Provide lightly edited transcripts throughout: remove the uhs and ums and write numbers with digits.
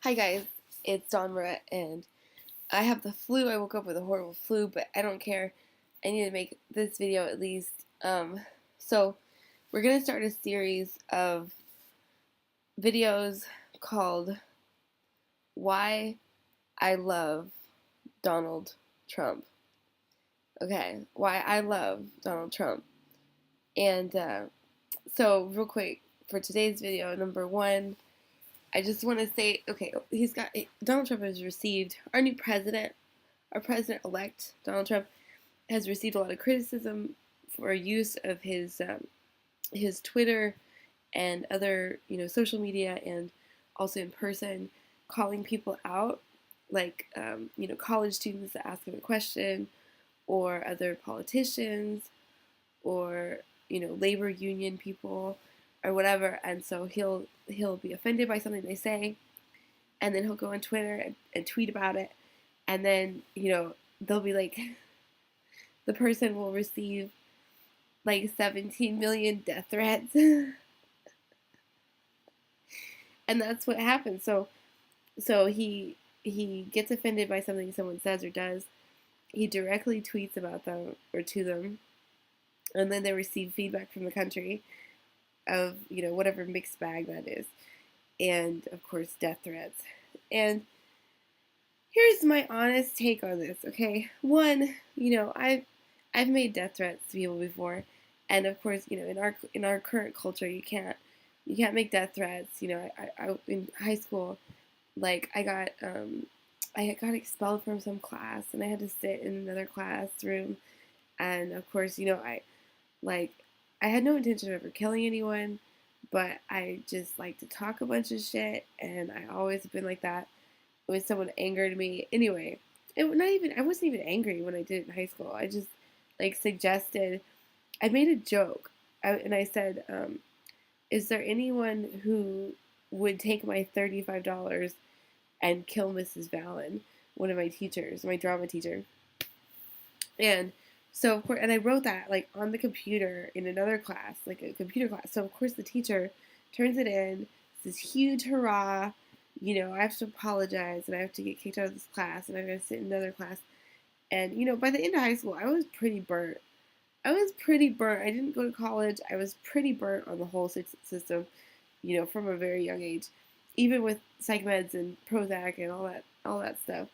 Hi guys, it's Donra, and I have the flu. I woke up with a horrible flu, but I don't care. I need to make this video at least. So we're gonna start a series of videos called "Why I Love Donald Trump." Okay, why I love Donald Trump. And so real quick for today's video, number one, I just want to say, okay, Donald Trump has received our president-elect, Donald Trump, has received a lot of criticism for use of his Twitter and other social media, and also in person, calling people out, like college students that ask him a question, or other politicians, or labor union people, or whatever. And so he'll be offended by something they say, and then he'll go on Twitter and tweet about it, and then they'll be like, the person will receive like 17 million death threats. And that's what happens. So he gets offended by something someone says or does. He directly tweets about them or to them, and then they receive feedback from the country of whatever mixed bag that is, and of course death threats. And here's my honest take on this. Okay, one, I've made death threats to people before, and of course, in our current culture, you can't make death threats. I in high school, like I got expelled from some class, and I had to sit in another classroom, and of course, like I had no intention of ever killing anyone, but I just like to talk a bunch of shit, and I always have been like that when someone angered me. Anyway, I wasn't even angry when I did it in high school. I just like suggested. I made a joke, and I said, "Is there anyone who would take my $35 and kill Mrs. Vallon, one of my teachers, my drama teacher?" And so of course, and I wrote that like on the computer in another class, like a computer class. So of course the teacher turns it in. It's this huge hurrah. I have to apologize, and I have to get kicked out of this class, and I'm gonna sit in another class. And by the end of high school, I was pretty burnt. I didn't go to college. I was pretty burnt on the whole system, from a very young age. Even with psych meds and Prozac and all that stuff,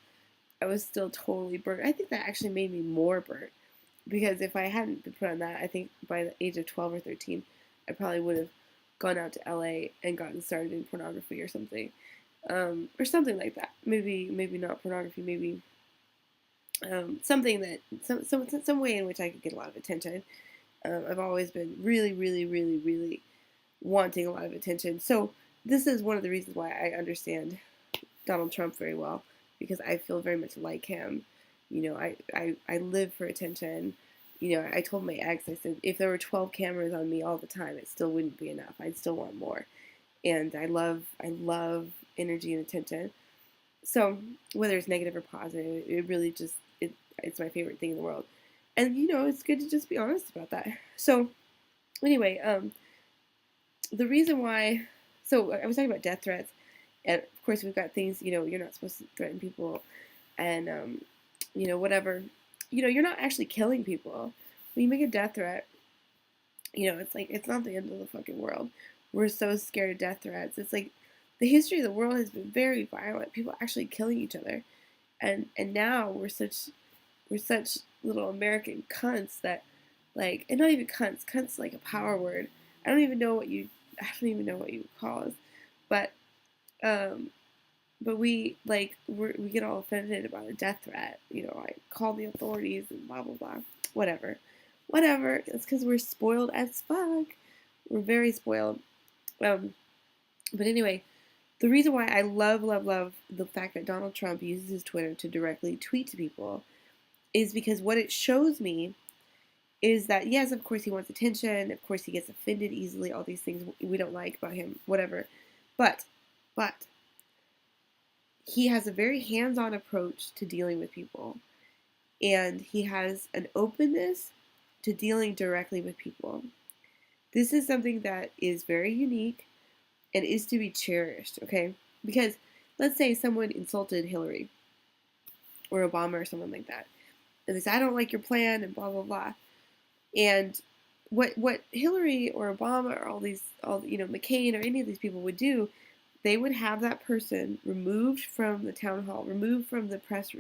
I was still totally burnt. I think that actually made me more burnt, because if I hadn't been put on that, I think by the age of 12 or 13, I probably would have gone out to LA and gotten started in pornography or something, or something like that. Maybe not pornography. Maybe something that some way in which I could get a lot of attention. I've always been really, really, really, really wanting a lot of attention. So this is one of the reasons why I understand Donald Trump very well, because I feel very much like him. I live for attention. I told my ex, I said, if there were 12 cameras on me all the time, it still wouldn't be enough. I'd still want more. And I love energy and attention. So whether it's negative or positive, it really just it's my favorite thing in the world. And it's good to just be honest about that. So anyway, the reason why, so I was talking about death threats, and of course we've got things, you're not supposed to threaten people, and whatever, you're not actually killing people. When you make a death threat, it's like, it's not the end of the fucking world. We're so scared of death threats. It's like the history of the world has been very violent. People actually killing each other, and now we're such little American cunts that, like, and not even cunts. Cunts like a power word. I don't even know what you would call us, but um, but we get all offended about a death threat. I call the authorities and blah blah blah. Whatever. It's because we're spoiled as fuck. We're very spoiled. Um, but anyway, the reason why I love the fact that Donald Trump uses his Twitter to directly tweet to people is because what it shows me is that, yes, of course he wants attention, of course he gets offended easily, all these things we don't like about him, whatever. But he has a very hands-on approach to dealing with people, and he has an openness to dealing directly with people. This is something that is very unique and is to be cherished, okay? Because let's say someone insulted Hillary or Obama or someone like that, and they say, I don't like your plan and blah blah blah. And what Hillary or Obama or all McCain or any of these people would do, they would have that person removed from the town hall, removed from the press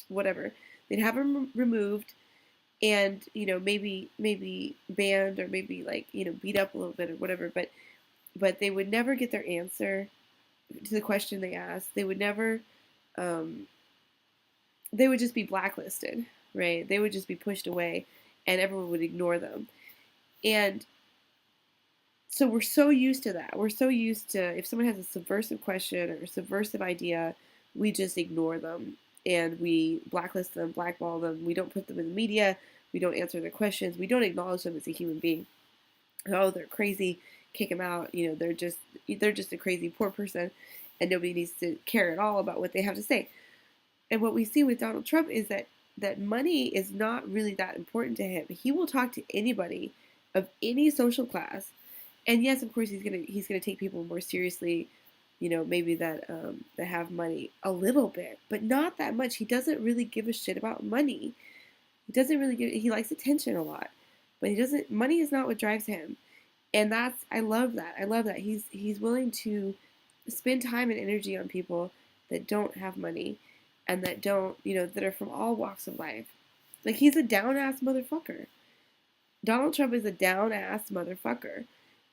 whatever. They'd have them removed, and maybe banned, or maybe like beat up a little bit or whatever. But they would never get their answer to the question they asked. They would never. They would just be blacklisted, right? They would just be pushed away, and everyone would ignore them. And so we're so used to that. We're so used to, if someone has a subversive question or a subversive idea, we just ignore them and we blacklist them, blackball them. We don't put them in the media. We don't answer their questions. We don't acknowledge them as a human being. Oh, they're crazy. Kick them out. They're just a crazy poor person, and nobody needs to care at all about what they have to say. And what we see with Donald Trump is that money is not really that important to him. He will talk to anybody of any social class. And yes, of course, he's gonna take people more seriously, maybe that have money a little bit, but not that much. He doesn't really give a shit about money. He doesn't really he likes attention a lot, but he doesn't. Money is not what drives him, and I love that. I love that he's willing to spend time and energy on people that don't have money, and that don't that are from all walks of life. Like, he's a down ass motherfucker. Donald Trump is a down ass motherfucker.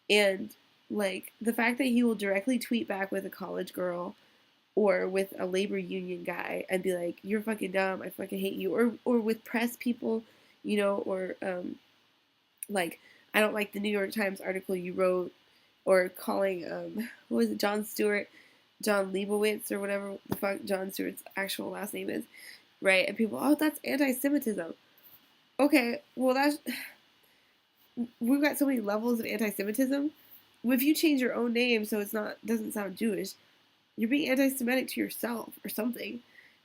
And, like, the fact that he will directly tweet back with a college girl or with a labor union guy and be like, you're fucking dumb, I fucking hate you. Or with press people, or, like, I don't like the New York Times article you wrote, or calling, what was it, Jon Leibowitz, or whatever the fuck Jon Stewart's actual last name is, right? And people, oh, that's anti-Semitism. Okay, well, we've got so many levels of anti-Semitism. If you change your own name so doesn't sound Jewish, you're being anti-Semitic to yourself or something,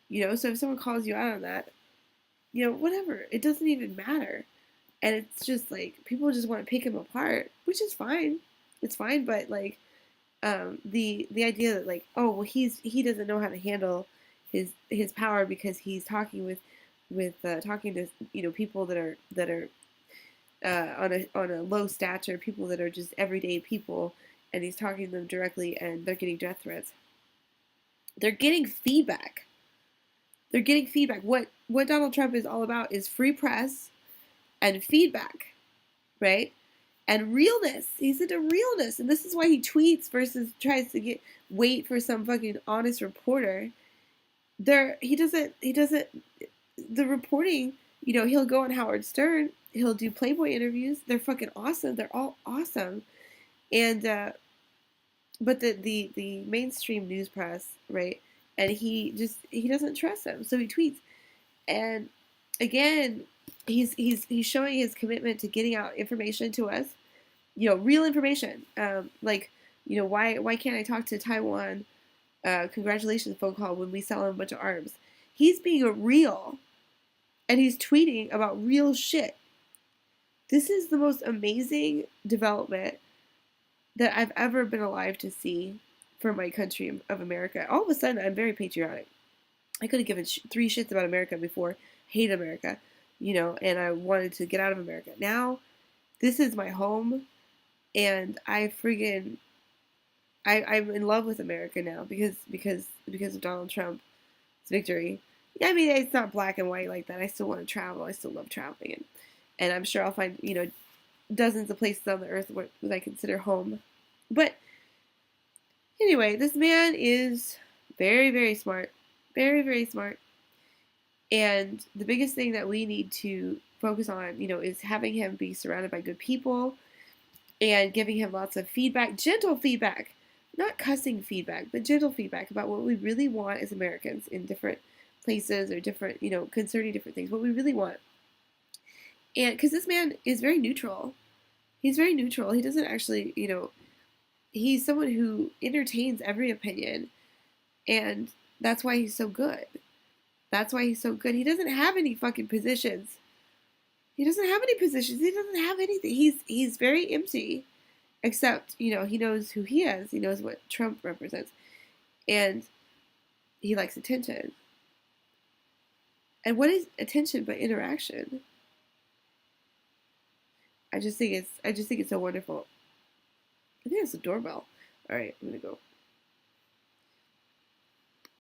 So if someone calls you out on that, whatever, it doesn't even matter. And it's just like, people just want to pick him apart, which is fine. It's fine, but like, the idea that, like, oh well, he doesn't know how to handle his power because he's talking talking to people that are on a low stature, people that are just everyday people, and he's talking to them directly, and they're getting death threats. They're getting feedback. What Donald Trump is all about is free press and feedback, right? And realness. He's into realness, and this is why he tweets versus tries to wait for some fucking honest reporter. He doesn't. The reporting. He'll go on Howard Stern. He'll do Playboy interviews. They're fucking awesome. They're all awesome. And but the mainstream news press, right? And he doesn't trust them, so he tweets. And again, he's showing his commitment to getting out information to us, real information. Why can't I talk to Taiwan? Congratulations phone call when we sell him a bunch of arms. He's being real, and he's tweeting about real shit. This is the most amazing development that I've ever been alive to see for my country of America. All of a sudden, I'm very patriotic. I could have given 3 shits about America before. Hate America, and I wanted to get out of America. Now, this is my home, and I'm in love with America now because of Donald Trump's victory. I mean, it's not black and white like that. I still want to travel. I still love traveling, and I'm sure I'll find dozens of places on the earth that I consider home. But anyway, this man is very, very smart, very, very smart. And the biggest thing that we need to focus on, is having him be surrounded by good people and giving him lots of feedback, gentle feedback, not cussing feedback, but gentle feedback about what we really want as Americans in different places or different, concerning different things, what we really want. And because this man is very neutral. He's very neutral. He doesn't actually, he's someone who entertains every opinion. And that's why he's so good. That's why he's so good. He doesn't have any fucking positions. He doesn't have any positions. He doesn't have anything. He's very empty. Except, he knows who he is. He knows what Trump represents. And he likes attention. And what is attention but interaction? I just think it's so wonderful. I think it's a doorbell. All right, I'm gonna go.